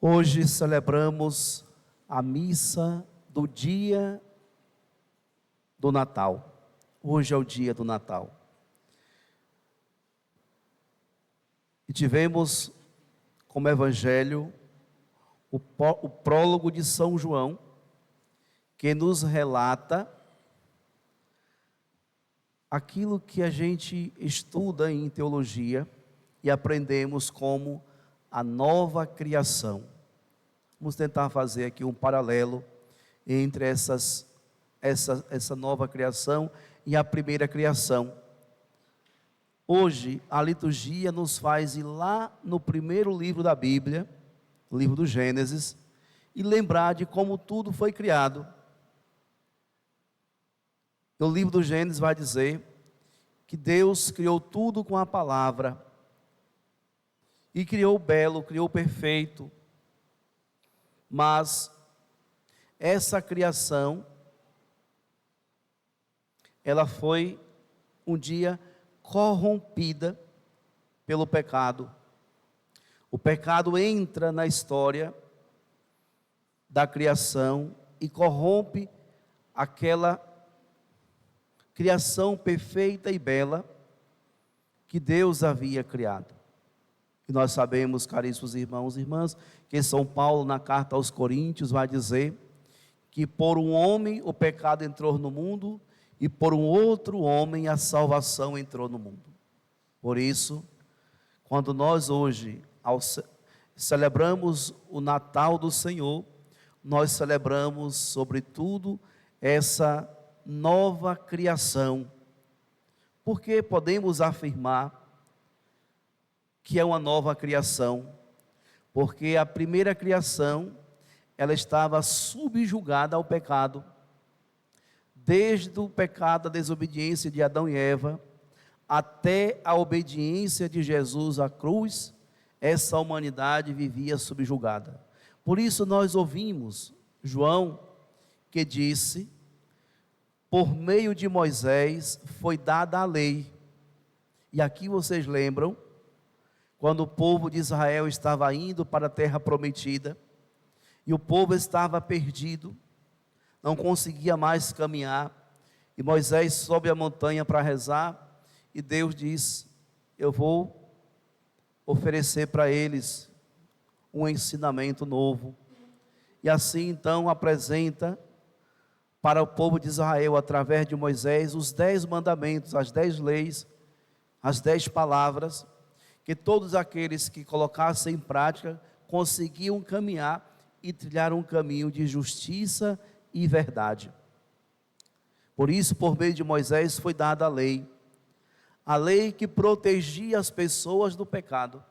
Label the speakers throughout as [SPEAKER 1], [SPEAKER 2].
[SPEAKER 1] Hoje celebramos a missa do dia do Natal. Hoje é o dia do Natal. E tivemos como evangelho o prólogo de São João, que nos relata aquilo que a gente estuda em teologia e aprendemos como a nova criação. Vamos tentar fazer aqui um paralelo entre essa nova criação e a primeira criação. Hoje, a liturgia nos faz ir lá no primeiro livro da Bíblia, o livro do Gênesis, e lembrar de como tudo foi criado. O livro do Gênesis vai dizer que Deus criou tudo com a palavra, e criou o belo, criou o perfeito, mas essa criação, ela foi um dia corrompida pelo pecado. O pecado entra na história da criação e corrompe aquela criação perfeita e bela que Deus havia criado. E nós sabemos, caríssimos irmãos e irmãs, que São Paulo, na carta aos Coríntios, vai dizer que por um homem o pecado entrou no mundo e por um outro homem a salvação entrou no mundo. Por isso, quando nós hoje celebramos o Natal do Senhor, nós celebramos, sobretudo, essa nova criação, porque podemos afirmar que é uma nova criação, porque a primeira criação, ela estava subjugada ao pecado. Desde o pecado, a desobediência de Adão e Eva, até a obediência de Jesus à cruz, essa humanidade vivia subjugada. Por isso nós ouvimos João, que disse: por meio de Moisés foi dada a lei. E aqui vocês lembram, quando o povo de Israel estava indo para a terra prometida, e o povo estava perdido, não conseguia mais caminhar, e Moisés sobe a montanha para rezar, e Deus diz: eu vou oferecer para eles um ensinamento novo. E assim então apresenta para o povo de Israel, através de Moisés, os 10 mandamentos, as 10 leis, as 10 palavras, que todos aqueles que colocassem em prática conseguiam caminhar e trilhar um caminho de justiça e verdade. Por isso, por meio de Moisés foi dada a lei que protegia as pessoas do pecado,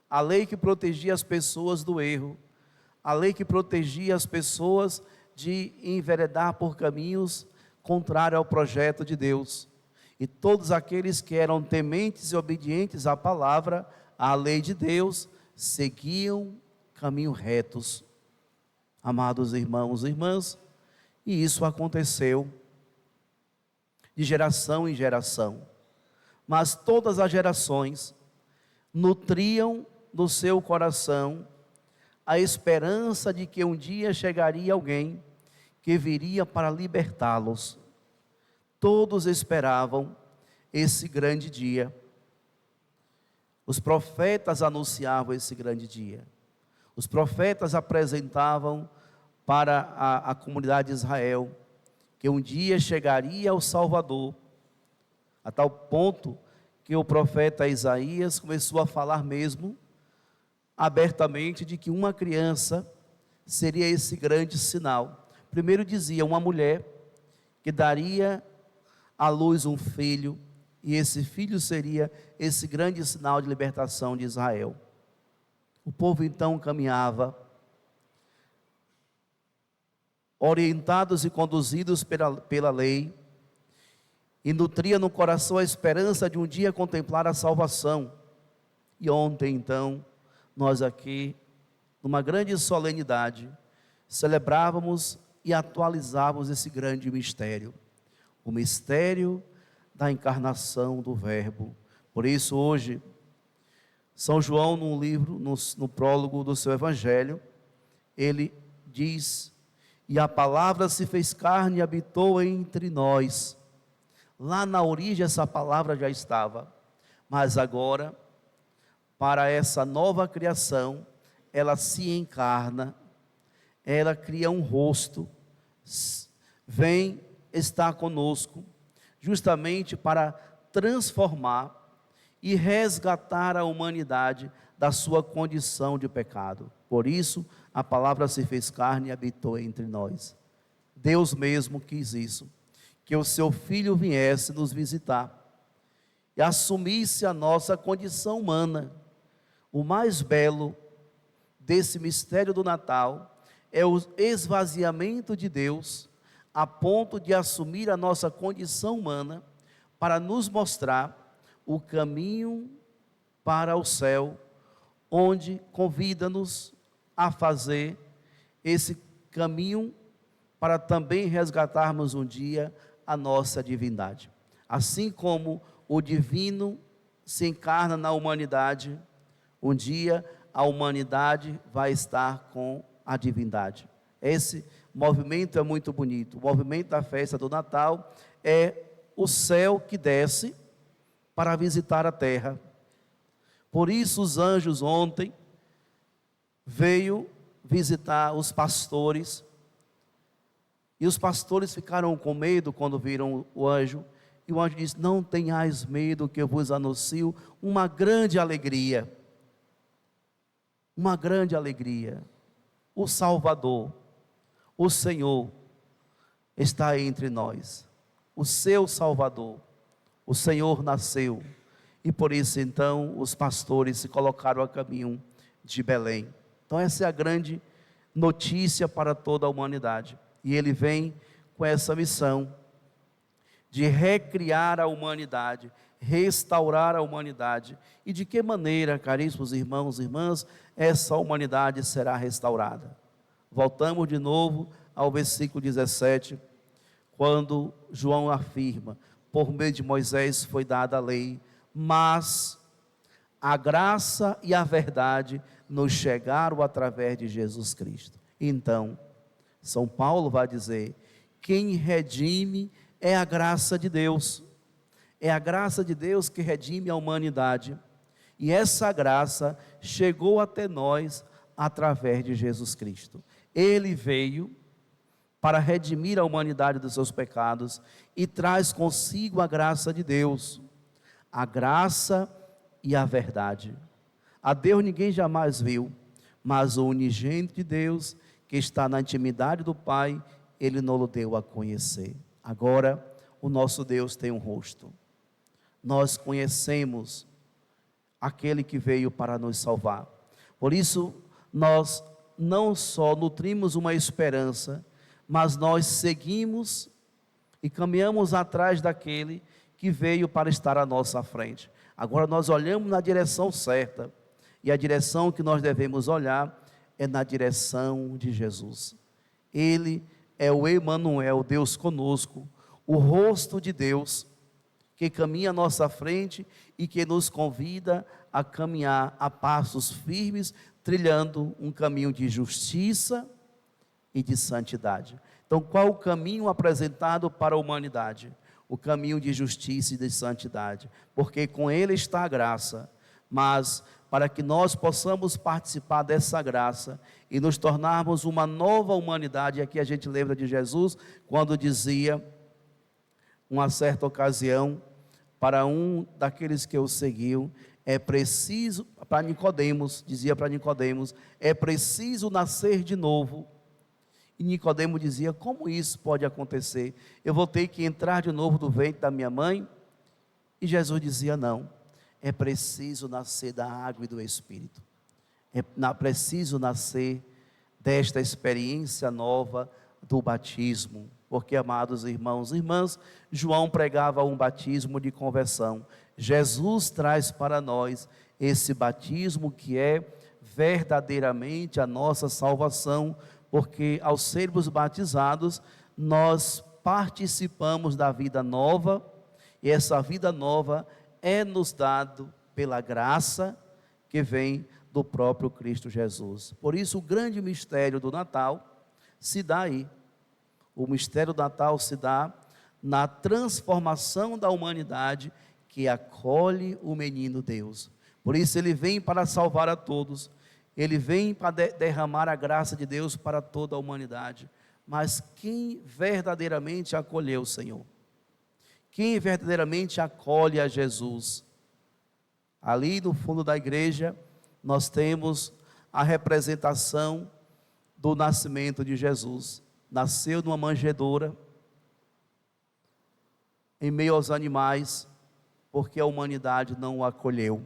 [SPEAKER 1] a lei que protegia as pessoas do erro, a lei que protegia as pessoas de enveredar por caminhos contrários ao projeto de Deus. E todos aqueles que eram tementes e obedientes à palavra, à lei de Deus, seguiam caminhos retos. Amados irmãos e irmãs, e isso aconteceu de geração em geração. Mas todas as gerações nutriam no seu coração a esperança de que um dia chegaria alguém que viria para libertá-los. Todos esperavam esse grande dia. Os profetas anunciavam esse grande dia. Os profetas apresentavam para a comunidade de Israel que um dia chegaria o Salvador, a tal ponto que o profeta Isaías começou a falar mesmo abertamente de que uma criança seria esse grande sinal. Primeiro dizia uma mulher que daria à luz um filho, e esse filho seria esse grande sinal de libertação de Israel. O povo então caminhava, orientados e conduzidos pela lei, e nutria no coração a esperança de um dia contemplar a salvação. E ontem então, nós aqui, numa grande solenidade, celebrávamos e atualizávamos esse grande mistério, o mistério da encarnação do Verbo. Por isso hoje, São João, no livro, no prólogo do seu evangelho, ele diz: e a palavra se fez carne e habitou entre nós. Lá na origem essa palavra já estava, mas agora, para essa nova criação, ela se encarna, ela cria um rosto, vem estar conosco, justamente para transformar e resgatar a humanidade da sua condição de pecado. Por isso, a palavra se fez carne e habitou entre nós. Deus mesmo quis isso, que o seu Filho viesse nos visitar e assumisse a nossa condição humana. O mais belo desse mistério do Natal é o esvaziamento de Deus, a ponto de assumir a nossa condição humana, para nos mostrar o caminho para o céu, onde convida-nos a fazer esse caminho para também resgatarmos um dia a nossa divindade. Assim como o divino se encarna na humanidade, um dia a humanidade vai estar com a divindade. Esse movimento é muito bonito. O movimento da festa do Natal é o céu que desce para visitar a terra. Por isso os anjos ontem veio visitar os pastores, e os pastores ficaram com medo quando viram o anjo, e o anjo disse: não tenhais medo, que eu vos anuncio uma grande alegria. Uma grande alegria. O Salvador, o Senhor, está entre nós. O seu Salvador, o Senhor nasceu, e por isso então os pastores se colocaram a caminho de Belém. Então essa é a grande notícia para toda a humanidade, e ele vem com essa missão de recriar a humanidade, restaurar a humanidade. E de que maneira, caríssimos irmãos e irmãs, essa humanidade será restaurada? Voltamos de novo ao versículo 17, quando João afirma: por meio de Moisés foi dada a lei, mas a graça e a verdade nos chegaram através de Jesus Cristo. Então, São Paulo vai dizer: quem redime é a graça de Deus. É a graça de Deus que redime a humanidade. E essa graça chegou até nós através de Jesus Cristo. Ele veio para redimir a humanidade dos seus pecados e traz consigo a graça de Deus, a graça e a verdade. A Deus ninguém jamais viu, mas o unigênito de Deus, que está na intimidade do Pai, Ele nos deu a conhecer. Agora, o nosso Deus tem um rosto. Nós conhecemos aquele que veio para nos salvar. Por isso, nós não só nutrimos uma esperança, mas nós seguimos e caminhamos atrás daquele que veio para estar à nossa frente. Agora nós olhamos na direção certa, e a direção que nós devemos olhar é na direção de Jesus. Ele é o Emanuel, Deus conosco, o rosto de Deus, que caminha à nossa frente e que nos convida a caminhar a passos firmes, trilhando um caminho de justiça e de santidade. Então, qual o caminho apresentado para a humanidade? O caminho de justiça e de santidade, porque com ele está a graça, mas para que nós possamos participar dessa graça e nos tornarmos uma nova humanidade, aqui a gente lembra de Jesus, quando dizia, uma certa ocasião, para um daqueles que o seguiam, é preciso, para Nicodemos, dizia para Nicodemos, é preciso nascer de novo. E Nicodemo dizia: como isso pode acontecer? Eu vou ter que entrar de novo do ventre da minha mãe? E Jesus dizia: não, é preciso nascer da água e do Espírito. É preciso nascer desta experiência nova do batismo. Porque, amados irmãos e irmãs, João pregava um batismo de conversão. Jesus traz para nós esse batismo que é verdadeiramente a nossa salvação, porque ao sermos batizados, nós participamos da vida nova, e essa vida nova é nos dado pela graça que vem do próprio Cristo Jesus. Por isso, o grande mistério do Natal se dá aí. O mistério do Natal se dá na transformação da humanidade que acolhe o menino Deus. Por isso ele vem para salvar a todos, ele vem para derramar a graça de Deus para toda a humanidade. Mas quem verdadeiramente acolheu o Senhor? Quem verdadeiramente acolhe a Jesus? Ali no fundo da igreja, nós temos a representação do nascimento de Jesus. Nasceu numa manjedoura, em meio aos animais, porque a humanidade não o acolheu.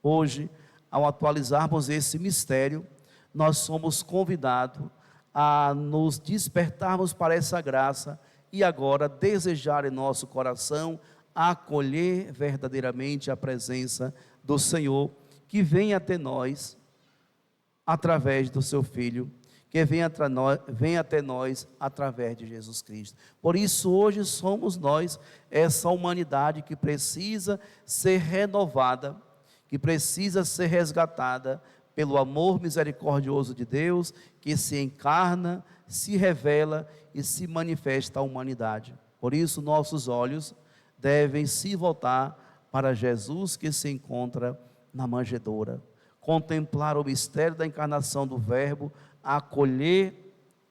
[SPEAKER 1] Hoje, ao atualizarmos esse mistério, nós somos convidados a nos despertarmos para essa graça e agora desejar em nosso coração acolher verdadeiramente a presença do Senhor, que vem até nós através do seu Filho, que vem até nós através de Jesus Cristo. Por isso hoje somos nós, essa humanidade que precisa ser renovada, que precisa ser resgatada pelo amor misericordioso de Deus, que se encarna, se revela e se manifesta à humanidade. Por isso nossos olhos devem se voltar para Jesus que se encontra na manjedoura, contemplar o mistério da encarnação do Verbo, acolher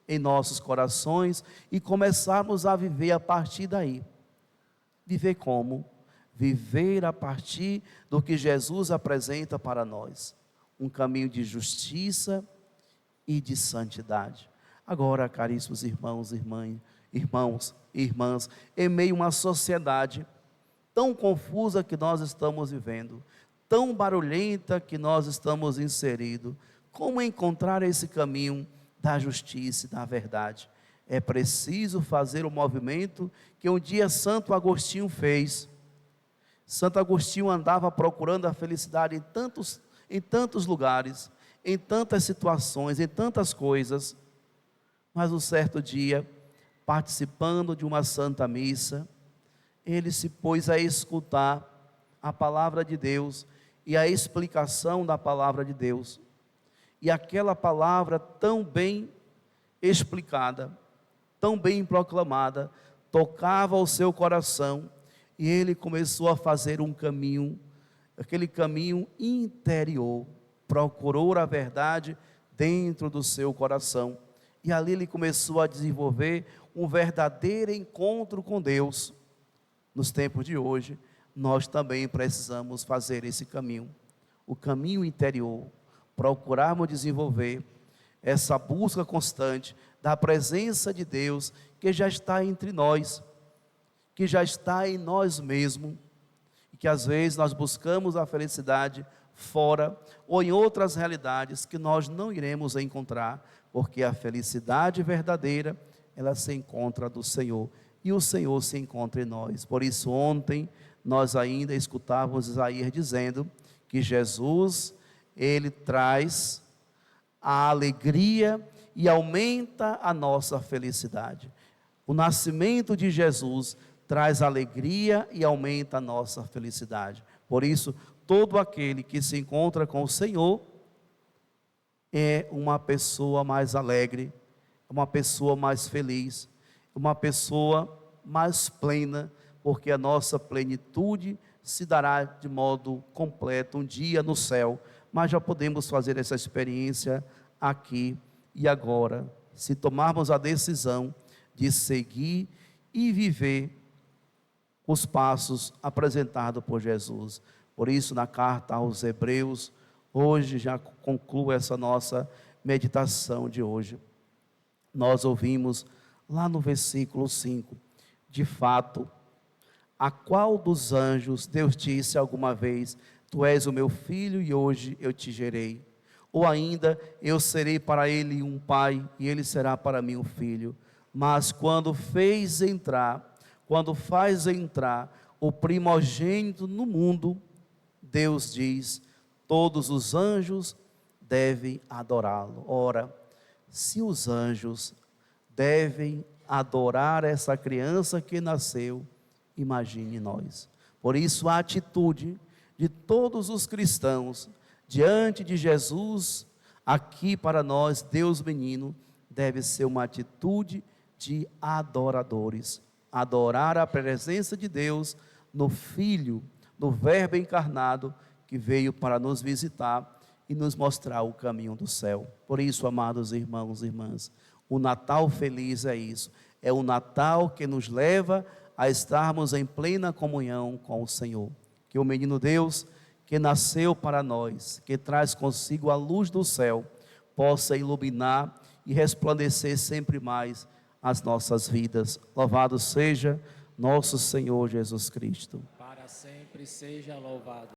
[SPEAKER 1] em nossos corações e começarmos a viver a partir daí. Viver como? Viver a partir do que Jesus apresenta para nós, um caminho de justiça e de santidade. Agora, caríssimos irmãos e irmãs, em meio a uma sociedade tão confusa que nós estamos vivendo, tão barulhenta que nós estamos inseridos, como encontrar esse caminho da justiça e da verdade? É preciso fazer o movimento que um dia Santo Agostinho fez. Santo Agostinho andava procurando a felicidade em tantos lugares, em tantas situações, em tantas coisas, mas um certo dia, participando de uma santa missa, ele se pôs a escutar a palavra de Deus e a explicação da palavra de Deus. E aquela palavra tão bem explicada, tão bem proclamada, tocava o seu coração, e ele começou a fazer um caminho, aquele caminho interior, procurou a verdade dentro do seu coração, e ali ele começou a desenvolver um verdadeiro encontro com Deus. Nos tempos de hoje, nós também precisamos fazer esse caminho, o caminho interior, procurarmos desenvolver essa busca constante da presença de Deus, que já está entre nós, que já está em nós mesmos, e que às vezes nós buscamos a felicidade fora, ou em outras realidades que nós não iremos encontrar, porque a felicidade verdadeira, ela se encontra do Senhor, e o Senhor se encontra em nós. Por isso ontem, nós ainda escutávamos Isaías dizendo, que Jesus, ele traz a alegria e aumenta a nossa felicidade. O nascimento de Jesus traz alegria e aumenta a nossa felicidade. Por isso, todo aquele que se encontra com o Senhor é uma pessoa mais alegre, uma pessoa mais feliz, uma pessoa mais plena, porque a nossa plenitude se dará de modo completo um dia no céu, mas já podemos fazer essa experiência aqui e agora, se tomarmos a decisão de seguir e viver os passos apresentados por Jesus. Por isso, na carta aos Hebreus, hoje já concluo essa nossa meditação de hoje. Nós ouvimos lá no versículo 5, de fato, a qual dos anjos Deus disse alguma vez, tu és o meu filho e hoje eu te gerei? Ou ainda, eu serei para ele um pai e ele será para mim um filho. Mas quando faz entrar o primogênito no mundo, Deus diz, todos os anjos devem adorá-lo. Ora, se os anjos devem adorar essa criança que nasceu, imagine nós. Por isso a atitude de todos os cristãos, diante de Jesus, aqui para nós, Deus menino, deve ser uma atitude de adoradores. Adorar a presença de Deus no Filho, no Verbo encarnado, que veio para nos visitar e nos mostrar o caminho do céu. Por isso, amados irmãos e irmãs, o Natal feliz é isso. É o Natal que nos leva a estarmos em plena comunhão com o Senhor. Que o menino Deus, que nasceu para nós, que traz consigo a luz do céu, possa iluminar e resplandecer sempre mais as nossas vidas. Louvado seja nosso Senhor Jesus Cristo.
[SPEAKER 2] Para sempre seja louvado.